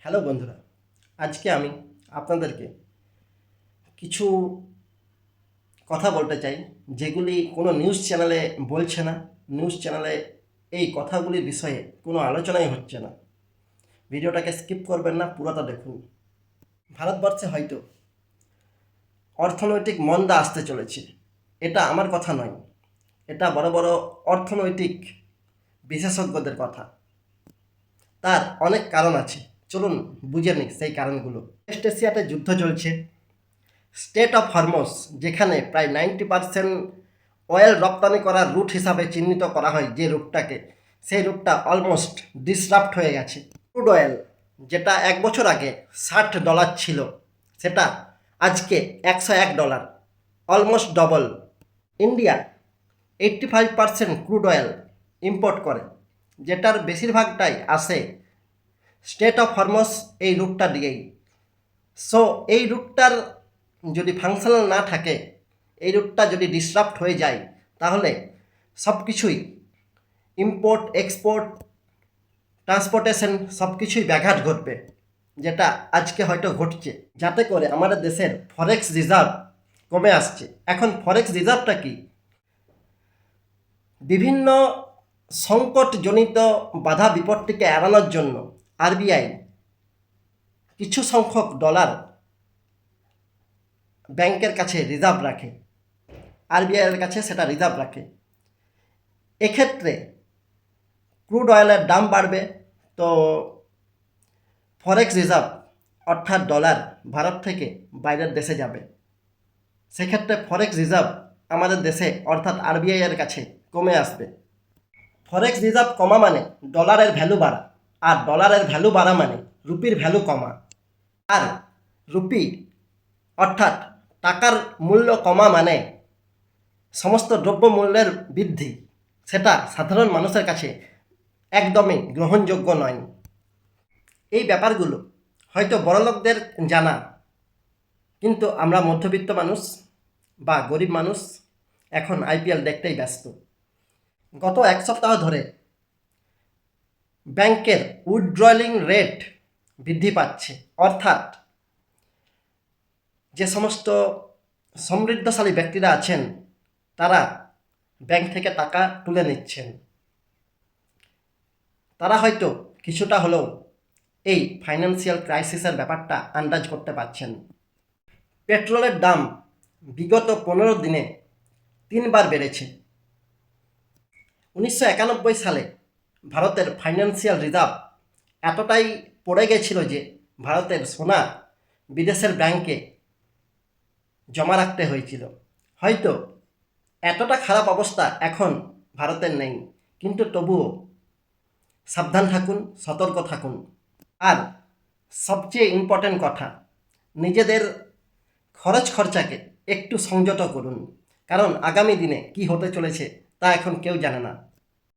Hello বন্ধুরা, আজকে আমি আপনাদেরকে কিছু কথা বলতে চাই যেগুলি কোনো নিউজ চ্যানেলে বলছে না। নিউজ চ্যানেলে এই কথাগুলির বিষয়ে কোনো আলোচনাই হচ্ছে না। ভিডিওটাকে স্কিপ করবেন না, পুরোটা দেখুন। ভারতবর্ষে হয়তো অর্থনৈতিক মন্দা আসতে চলেছে, এটা আমার কথা নয়, এটা বড় বড় অর্থনৈতিক বিশেষজ্ঞদের কথা। তার অনেক কারণ আছে, চলুন বুঝে নিই সেই কারণগুলো। ওয়েস্ট এশিয়াতে যুদ্ধ চলছে। স্টেট অফ হরমোজ, যেখানে প্রায় 90% অয়েল রপ্তানি করার রুট হিসাবে চিহ্নিত করা হয় যে রুটটাকে, সেই রুটটা অলমোস্ট ডিসরাপ্ট হয়ে গেছে। ক্রুড অয়েল, যেটা এক বছর আগে $60 ছিল, সেটা আজকে $101, almost double. India 85% crude oil import করে, যেটার বেশিরভাগটাই আসে স্টেট অফ হরমোজ এই রুটটা দিয়েই। সো এই রুটটার যদি ফাংশনাল না থাকে, এই রুটটা যদি ডিসরাপ্ট হয়ে যায়, তাহলে সব কিছুই ইম্পোর্ট এক্সপোর্ট ট্রান্সপোর্টেশন সব কিছুই ব্যাঘাত ঘটবে, যেটা আজকে হয়তো ঘটছে। যাতে করে আমাদের দেশের ফরেক্স রিজার্ভ কমে আসছে। এখন ফরেক্স রিজার্ভটা কি? বিভিন্ন সংকটজনিত বাধা বিপত্তিকে এড়ানোর জন্য আরবিআই কিছু সংখ্যক ডলার ব্যাংকের কাছে রিজার্ভ রাখে, আরবিআইয়ের কাছে সেটা রিজার্ভ রাখে। এক্ষেত্রে ক্রুড অয়েলের দাম বাড়বে, তো ফরেক্স রিজার্ভ অর্থাৎ ডলার ভারত থেকে বাইরের দেশে যাবে। সেক্ষেত্রে ফরেক্স রিজার্ভ আমাদের দেশে অর্থাৎ আরবিআইয়ের কাছে কমে আসবে। ফরেক্স রিজার্ভ কমা মানে ডলারের ভ্যালু বাড়া, আর ডলারের ভ্যালু বাড়া মানে রুপির ভ্যালু কমা। আর রুপি অর্থাৎ টাকার মূল্য কমা মানে সমস্ত দ্রব্যমূল্যের বৃদ্ধি, সেটা সাধারণ মানুষের কাছে একদমই গ্রহণযোগ্য নয়। এই ব্যাপারগুলো হয়তো বড়লোকদের জানা, কিন্তু আমরা মধ্যবিত্ত মানুষ বা গরিব মানুষ এখন আইপিএল দেখতেই ব্যস্ত। গত এক সপ্তাহ ধরে ব্যাংকের উইথড্রয়িং রেট বৃদ্ধি পাচ্ছে, অর্থাৎ যে সমস্ত সমৃদ্ধশালী ব্যক্তিরা আছেন তারা ব্যাংক থেকে টাকা তুলে নিচ্ছেন। তারা হয়তো কিছুটা হলেও এই ফাইন্যান্সিয়াল ক্রাইসিসের ব্যাপারটা আন্দাজ করতে পারছেন। পেট্রোলের দাম বিগত 15 দিনে 3বার বেড়েছে। 1991 সালে ভারতের ফাইন্যান্সিয়াল রিজার্ভ এতটাই পড়ে গেছিল যে ভারতের সোনা বিদেশের ব্যাংকে জমা রাখতে হয়েছিল। হয়তো এতটা খারাপ অবস্থা এখন ভারতের নেই, কিন্তু তবুও সাবধান থাকুন, সতর্ক থাকুন। আর সবচেয়ে ইম্পর্ট্যান্ট কথা, নিজেদের খরচাকে একটু সংযত করুন, কারণ আগামী দিনে কি হতে চলেছে তা এখন কেউ জানে না।